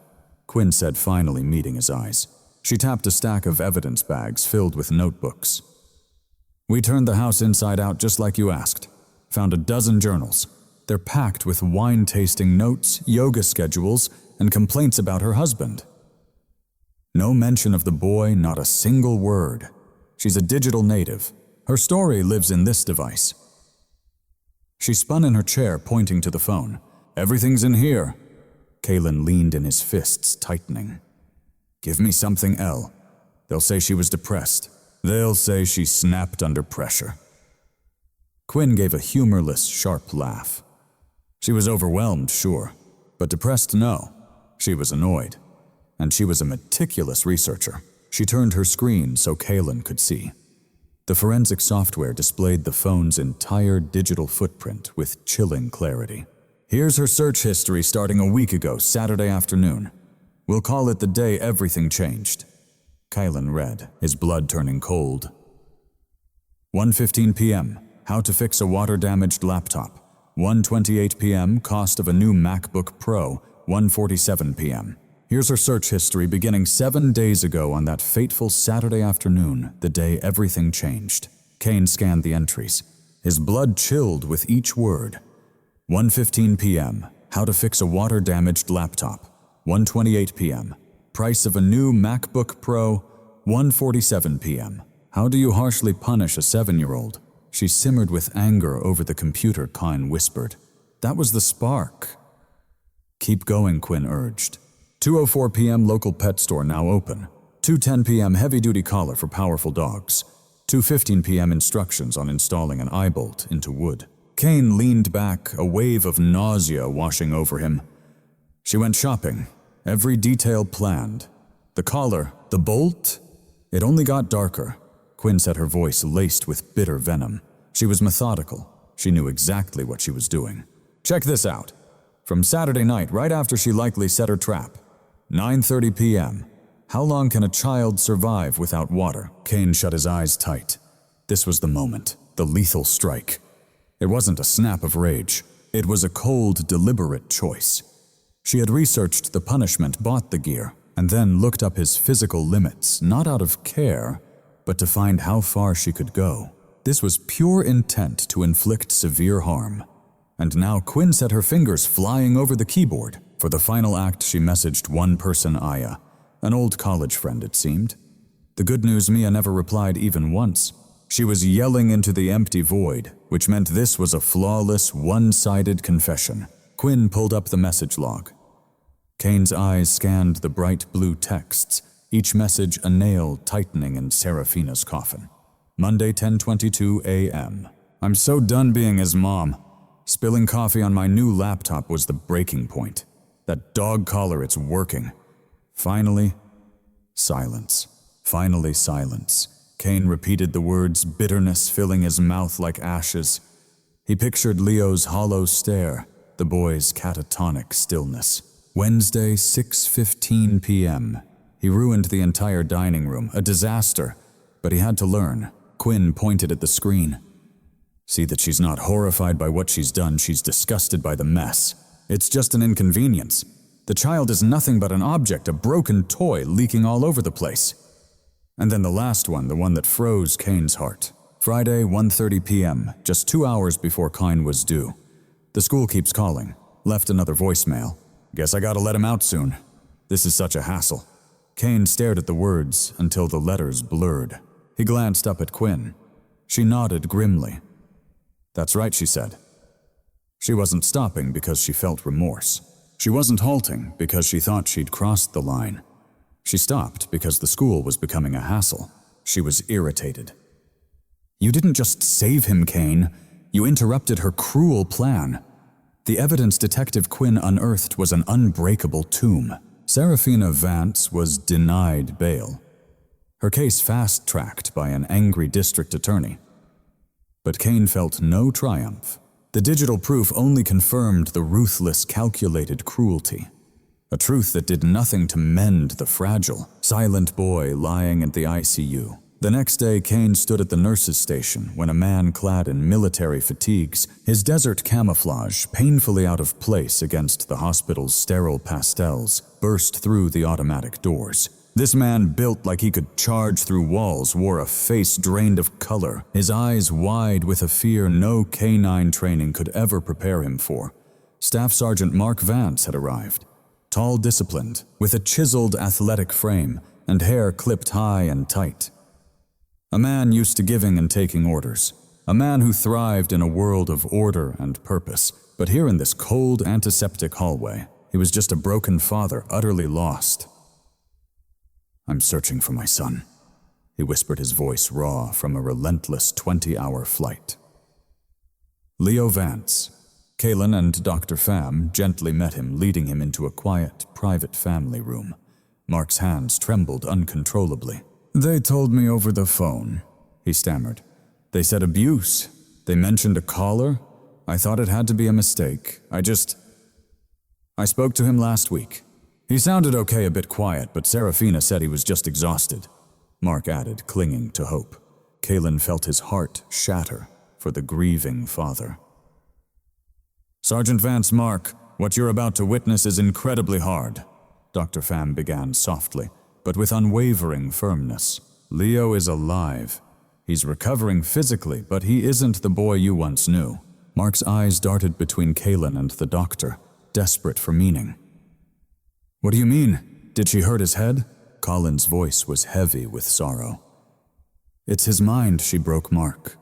Quinn said, finally meeting his eyes. She tapped a stack of evidence bags filled with notebooks. "We turned the house inside out just like you asked. Found a dozen journals. They're packed with wine-tasting notes, yoga schedules, and complaints about her husband. No mention of the boy, not a single word. She's a digital native. Her story lives in this device." She spun in her chair, pointing to the phone. "Everything's in here." Kalin leaned in, his fists tightening. "Give me something, El. They'll say she was depressed. They'll say she snapped under pressure." Quinn gave a humorless, sharp laugh. She was overwhelmed, sure, but depressed, no. She was annoyed. And she was a meticulous researcher. She turned her screen so Kalin could see. The forensic software displayed the phone's entire digital footprint with chilling clarity. "Here's her search history starting a week ago, Saturday afternoon. We'll call it the day everything changed." Kalin read, his blood turning cold. 1:15 p.m. How to fix a water-damaged laptop. 1:28 p.m. Cost of a new MacBook Pro. 1:47 p.m. Here's her search history beginning 7 days ago on that fateful Saturday afternoon, the day everything changed. Kane scanned the entries, his blood chilled with each word. 1:15 p.m. How to fix a water-damaged laptop. 1:28 p.m. Price of a new MacBook Pro. 1:47 p.m. How do you harshly punish a 7-year-old? She simmered with anger over the computer, Kyne whispered. That was the spark. Keep going, Quinn urged. 2:04 p.m. local pet store now open. 2:10 p.m. heavy-duty collar for powerful dogs. 2:15 p.m. instructions on installing an eye bolt into wood. Kyne leaned back, a wave of nausea washing over him. She went shopping, every detail planned. The collar, the bolt. It only got darker. Quinn said, her voice laced with bitter venom. She was methodical. She knew exactly what she was doing. Check this out. From Saturday night, right after she likely set her trap. 9:30 p.m. How long can a child survive without water? Kyne shut his eyes tight. This was the moment, the lethal strike. It wasn't a snap of rage. It was a cold, deliberate choice. She had researched the punishment, bought the gear, and then looked up his physical limits, not out of care, but to find how far she could go. This was pure intent to inflict severe harm. And now Quinn set her fingers flying over the keyboard. For the final act, she messaged one person, Aya, an old college friend, it seemed. The good news, Mia never replied even once. She was yelling into the empty void, which meant this was a flawless, one-sided confession. Quinn pulled up the message log. Kane's eyes scanned the bright blue texts, each message a nail tightening in Serafina's coffin. Monday, 10:22 a.m. I'm so done being his mom. Spilling coffee on my new laptop was the breaking point. That dog collar, it's working. Finally, silence. Finally, silence. Kyne repeated the words, bitterness filling his mouth like ashes. He pictured Leo's hollow stare, the boy's catatonic stillness. Wednesday, 6:15 p.m. He ruined the entire dining room, a disaster, but he had to learn. Quinn pointed at the screen. See that she's not horrified by what she's done, she's disgusted by the mess. It's just an inconvenience. The child is nothing but an object, a broken toy leaking all over the place. And then the last one, the one that froze Kane's heart. Friday, 1:30 p.m., just 2 hours before Kyne was due. The school keeps calling. Left another voicemail. Guess I gotta let him out soon. This is such a hassle. Kyne stared at the words until the letters blurred. He glanced up at Quinn. She nodded grimly. That's right, she said. She wasn't stopping because she felt remorse. She wasn't halting because she thought she'd crossed the line. She stopped because the school was becoming a hassle. She was irritated. You didn't just save him, Kyne. You interrupted her cruel plan. The evidence Detective Quinn unearthed was an unbreakable tomb. Serafina Vance was denied bail. Her case fast-tracked by an angry district attorney. But Kyne felt no triumph. The digital proof only confirmed the ruthless, calculated cruelty. A truth that did nothing to mend the fragile, silent boy lying at the ICU. The next day, Kyne stood at the nurse's station when a man clad in military fatigues, his desert camouflage painfully out of place against the hospital's sterile pastels, burst through the automatic doors. This man, built like he could charge through walls, wore a face drained of color, his eyes wide with a fear no canine training could ever prepare him for. Staff Sergeant Mark Vance had arrived. Tall, disciplined, with a chiseled athletic frame and hair clipped high and tight. A man used to giving and taking orders. A man who thrived in a world of order and purpose. But here in this cold, antiseptic hallway, he was just a broken father, utterly lost. I'm searching for my son, he whispered, his voice raw from a relentless 20-hour flight. Leo Vance. Kaylin and Dr. Pham gently met him, leading him into a quiet, private family room. Mark's hands trembled uncontrollably. They told me over the phone, he stammered. They said abuse. They mentioned a caller. I thought it had to be a mistake. I spoke to him last week. He sounded okay, a bit quiet, but Serafina said he was just exhausted. Mark added, clinging to hope. Kaylin felt his heart shatter for the grieving father. Sergeant Vance, Mark, what you're about to witness is incredibly hard, Dr. Pham began softly, but with unwavering firmness. Leo is alive. He's recovering physically, but he isn't the boy you once knew. Mark's eyes darted between Kaylin and the doctor, desperate for meaning. What do you mean? Did she hurt his head? Colin's voice was heavy with sorrow. It's his mind she broke, Mark.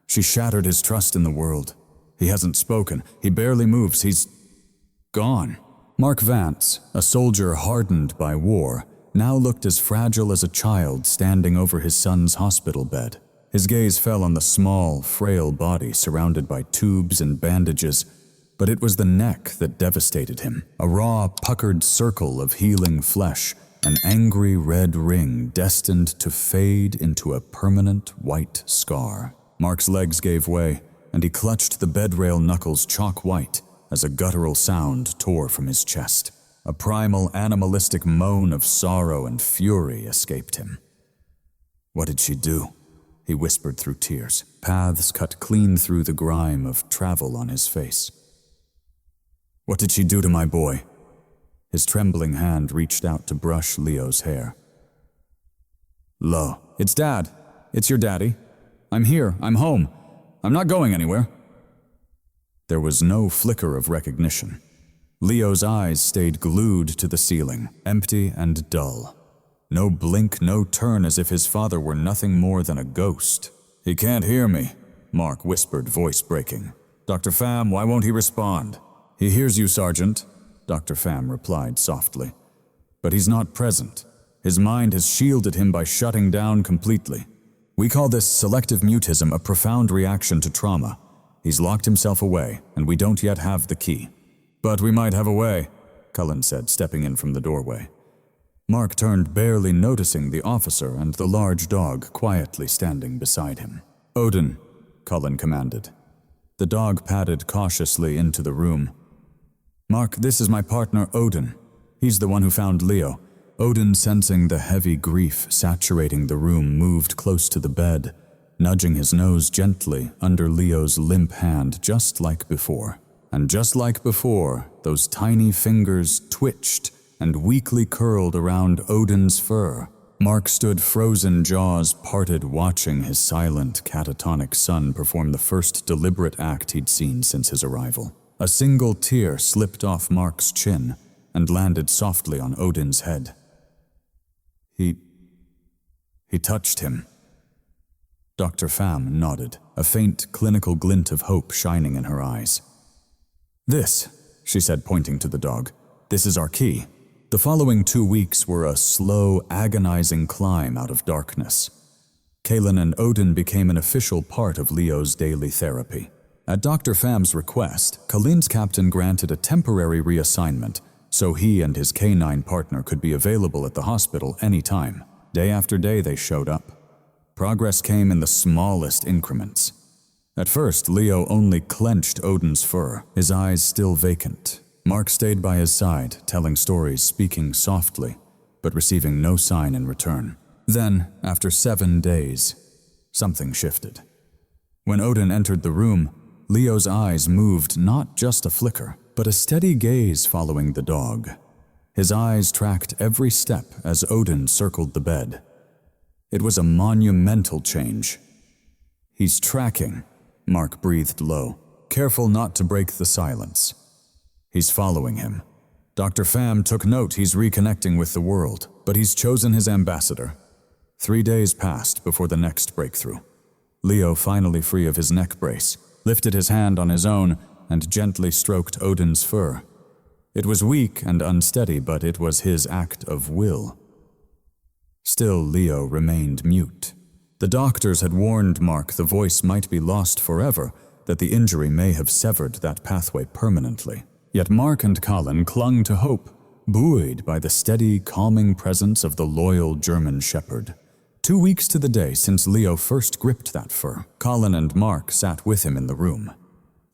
She shattered his trust in the world. He hasn't spoken. He barely moves. He's gone. Mark Vance, a soldier hardened by war, now looked as fragile as a child standing over his son's hospital bed. His gaze fell on the small, frail body surrounded by tubes and bandages, but it was the neck that devastated him. A raw, puckered circle of healing flesh, an angry red ring destined to fade into a permanent white scar. Mark's legs gave way, and he clutched the bedrail knuckles chalk white as a guttural sound tore from his chest. A primal, animalistic moan of sorrow and fury escaped him. What did she do? He whispered through tears, paths cut clean through the grime of travel on his face. What did she do to my boy? His trembling hand reached out to brush Leo's hair. Lo, it's Dad. It's your daddy. I'm here. I'm home. I'm not going anywhere. There was no flicker of recognition. Leo's eyes stayed glued to the ceiling, empty and dull. No blink, no turn, as if his father were nothing more than a ghost. He can't hear me, Mark whispered, voice breaking. Dr. Pham, why won't he respond? He hears you, Sergeant, Dr. Pham replied softly. But he's not present. His mind has shielded him by shutting down completely. We call this selective mutism a profound reaction to trauma. He's locked himself away, and we don't yet have the key. But we might have a way, Cullen said, stepping in from the doorway. Mark turned, barely noticing the officer and the large dog quietly standing beside him. Odin, Cullen commanded. The dog padded cautiously into the room. Mark, this is my partner, Odin. He's the one who found Leo. Odin, sensing the heavy grief saturating the room, moved close to the bed, nudging his nose gently under Leo's limp hand, just like before. And just like before, those tiny fingers twitched and weakly curled around Odin's fur. Mark stood, frozen jaws parted, watching his silent, catatonic son perform the first deliberate act he'd seen since his arrival. A single tear slipped off Mark's chin and landed softly on Odin's head. He touched him. Dr. Pham nodded, a faint clinical glint of hope shining in her eyes. This, she said, pointing to the dog, this is our key. The following 2 weeks were a slow, agonizing climb out of darkness. Kaelin and Odin became an official part of Leo's daily therapy. At Dr. Pham's request, Kalin's captain granted a temporary reassignment so he and his canine partner could be available at the hospital any time. Day after day they showed up. Progress came in the smallest increments. At first, Leo only clenched Odin's fur, his eyes still vacant. Mark stayed by his side, telling stories, speaking softly, but receiving no sign in return. Then, after 7 days, something shifted. When Odin entered the room, Leo's eyes moved not just a flicker, but a steady gaze following the dog. His eyes tracked every step as Odin circled the bed. It was a monumental change. He's tracking, Mark breathed low, careful not to break the silence. He's following him. Dr. Pham took note he's reconnecting with the world, but he's chosen his ambassador. 3 days passed before the next breakthrough. Leo, finally free of his neck brace, lifted his hand on his own and gently stroked Odin's fur. It was weak and unsteady, but it was his act of will. Still, Leo remained mute. The doctors had warned Mark the voice might be lost forever, that the injury may have severed that pathway permanently. Yet Mark and Colin clung to hope, buoyed by the steady, calming presence of the loyal German shepherd. 2 weeks to the day since Leo first gripped that fur, Colin and Mark sat with him in the room.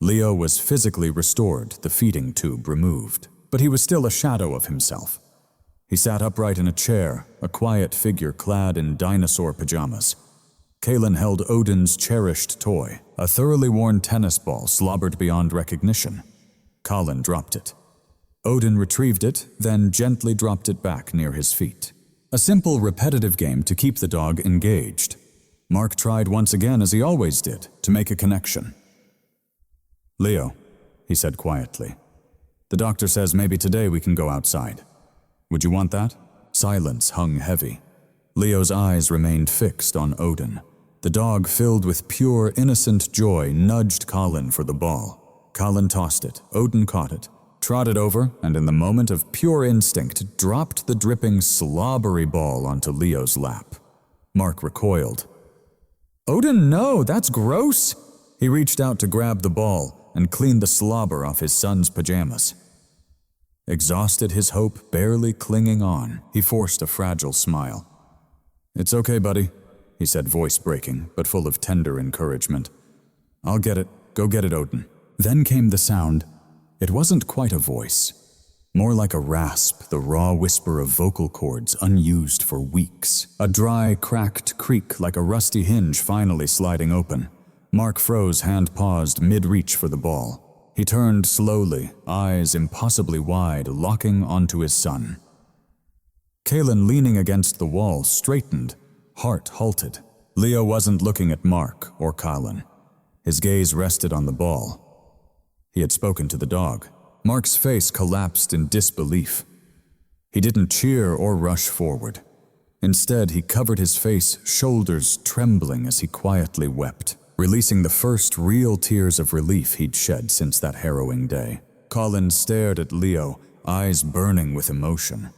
Leo was physically restored, the feeding tube removed, but he was still a shadow of himself. He sat upright in a chair, a quiet figure clad in dinosaur pajamas. Kaelin held Odin's cherished toy, a thoroughly worn tennis ball slobbered beyond recognition. Colin dropped it. Odin retrieved it, then gently dropped it back near his feet. A simple, repetitive game to keep the dog engaged. Mark tried once again, as he always did, to make a connection. Leo, he said quietly, the doctor says maybe today we can go outside. Would you want that? Silence hung heavy. Leo's eyes remained fixed on Odin. The dog, filled with pure, innocent joy, nudged Colin for the ball. Colin tossed it. Odin caught it, trotted over, and in the moment of pure instinct, dropped the dripping, slobbery ball onto Leo's lap. Mark recoiled. "Odin, no, that's gross!" He reached out to grab the ball and clean the slobber off his son's pajamas. Exhausted, his hope barely clinging on, he forced a fragile smile. "It's okay, buddy," he said, voice breaking, but full of tender encouragement. "I'll get it. Go get it, Odin." Then came the sound. It wasn't quite a voice. More like a rasp, the raw whisper of vocal cords unused for weeks. A dry, cracked creak like a rusty hinge finally sliding open. Mark froze, hand paused, mid-reach for the ball. He turned slowly, eyes impossibly wide, locking onto his son. Kalin, leaning against the wall, straightened, heart halted. Leo wasn't looking at Mark or Colin. His gaze rested on the ball. He had spoken to the dog. Mark's face collapsed in disbelief. He didn't cheer or rush forward. Instead, he covered his face, shoulders trembling as he quietly wept, releasing the first real tears of relief he'd shed since that harrowing day. Colin stared at Leo, eyes burning with emotion.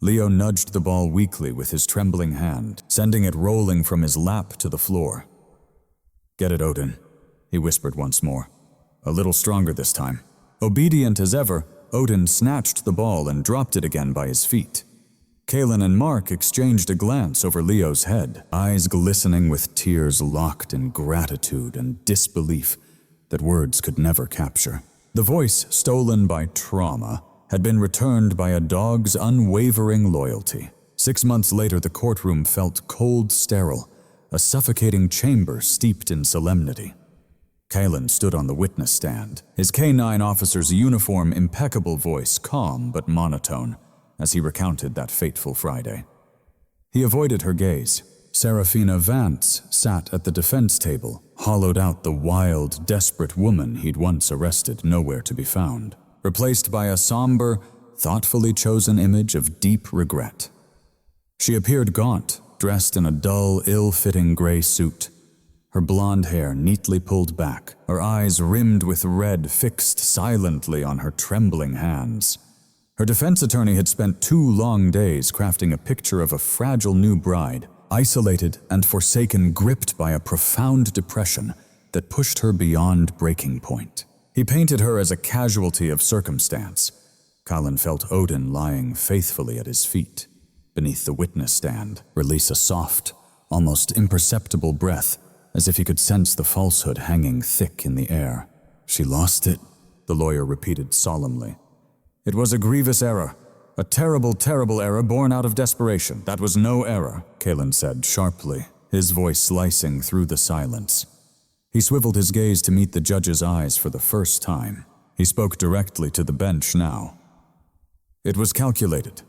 Leo nudged the ball weakly with his trembling hand, sending it rolling from his lap to the floor. "Get it, Odin," he whispered once more. "A little stronger this time." Obedient as ever, Odin snatched the ball and dropped it again by his feet. Kalin and Mark exchanged a glance over Leo's head, eyes glistening with tears locked in gratitude and disbelief that words could never capture. The voice stolen by trauma had been returned by a dog's unwavering loyalty. 6 months later, the courtroom felt cold, sterile, a suffocating chamber steeped in solemnity. Kalin stood on the witness stand, his K-9 officer's uniform, impeccable voice calm but monotone as he recounted that fateful Friday. He avoided her gaze. Serafina Vance sat at the defense table, hollowed out the wild, desperate woman he'd once arrested, nowhere to be found, replaced by a somber, thoughtfully chosen image of deep regret. She appeared gaunt, dressed in a dull, ill-fitting gray suit, her blonde hair neatly pulled back, her eyes rimmed with red fixed silently on her trembling hands. Her defense attorney had spent 2 long days crafting a picture of a fragile new bride, isolated and forsaken, gripped by a profound depression that pushed her beyond breaking point. He painted her as a casualty of circumstance. Colin felt Odin lying faithfully at his feet, beneath the witness stand, release a soft, almost imperceptible breath, as if he could sense the falsehood hanging thick in the air. "She lost it," the lawyer repeated solemnly. "It was a grievous error, a terrible, terrible error born out of desperation. That was no error," Kalin said sharply, his voice slicing through the silence. He swiveled his gaze to meet the judge's eyes for the first time. He spoke directly to the bench now. "It was calculated."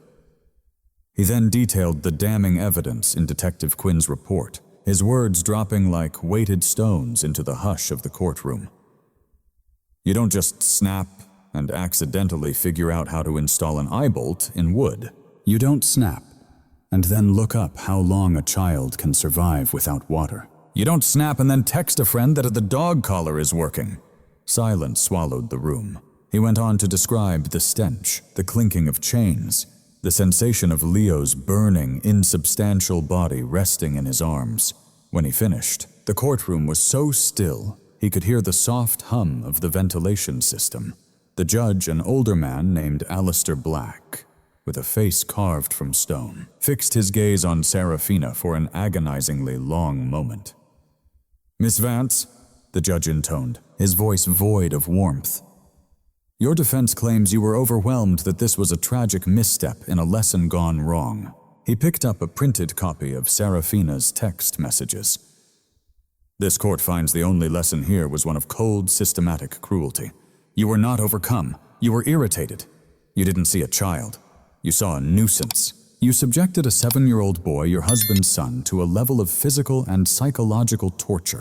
He then detailed the damning evidence in Detective Quinn's report, his words dropping like weighted stones into the hush of the courtroom. "You don't just snap and accidentally figure out how to install an eye bolt in wood. You don't snap and then look up how long a child can survive without water. You don't snap and then text a friend that the dog collar is working." Silence swallowed the room. He went on to describe the stench, the clinking of chains, the sensation of Leo's burning, insubstantial body resting in his arms. When he finished, the courtroom was so still he could hear the soft hum of the ventilation system. The judge, an older man named Alistair Black, with a face carved from stone, fixed his gaze on Serafina for an agonizingly long moment. "Miss Vance," the judge intoned, his voice void of warmth, "your defense claims you were overwhelmed that this was a tragic misstep in a lesson gone wrong." He picked up a printed copy of Serafina's text messages. "This court finds the only lesson here was one of cold, systematic cruelty. You were not overcome. You were irritated. You didn't see a child. You saw a nuisance. You subjected a 7-year-old boy, your husband's son, to a level of physical and psychological torture